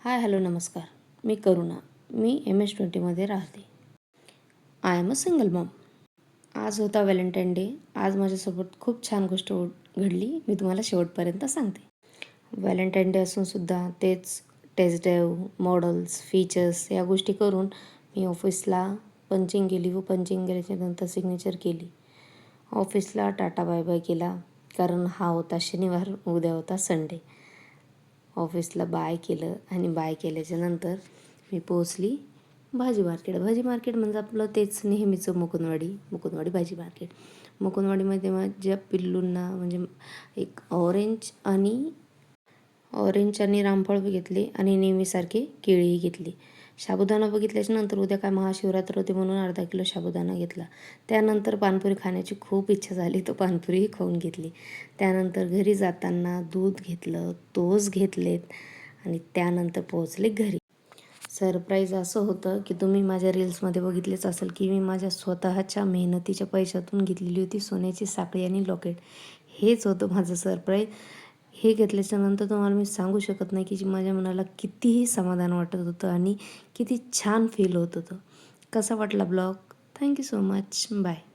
Hi hello नमस्कार. मी करुणा. मी MS-20मध्ये राहते. I am a single Maugham. आज होता व्हॅलेंटाईन डे. आज माझ्यासोबत खूप छान गोष्ट घडली. मी तुम्हाला शेवटपर्यंत सांगते. व्हॅलेंटाईन डे असूनसुद्धा तेच टेस्ट ड्राईव्ह, मॉडल्स, फीचर्स या गोष्टी करून मी ऑफिसला पंचिंग केली व पंचिंग केल्याच्यानंतर सिग्नेचर केली. ऑफिसला टाटा बाय बाय केला कारण हा होता शनिवार, उद्या होता संडे. ऑफिसला बाय केलं आणि बाय केल्याच्यानंतर मी पोचली भाजी मार्केट. भाजी मार्केट म्हणजे आपलं तेच नेहमीचं मुकुंदवाडी भाजी मार्केट. मुकुंदवाडीमध्ये माझ्या पिल्लूंना म्हणजे एक ऑरेंज आणि रामफळ घेतले आणि नेहमीसारखे केळीही घेतली. साबुदाणा बघितल्याच्या नंतर उद्या काय महाशिवरात्र होती म्हणून अर्धा किलो साबुदाणा घेतला. त्यानंतर पानपुरी खाण्याची खूप इच्छा झाली तर पानपुरीही खाऊन घेतली. त्यानंतर घरी जाताना दूध घेतलं, टोस्ट घेतलेत आणि त्यानंतर पोहोचले घरी. सरप्राईज असं होतं की तुम्ही माझ्या रील्समध्ये बघितलेच असेल की मी माझ्या स्वतःच्या मेहनतीच्या पैशातून घेतलेली होती सोन्याची साखळी आणि लॉकेट. हेच होतं माझं सरप्राईज. हे घेतल्याच्यानंतर तुम्हाला मी सांगू शकत नाही की माझ्या मनाला कितीही समाधान वाटत होतं आणि किती छान फील होत होतं. कसा वाटला blog? Thank you so much. Bye.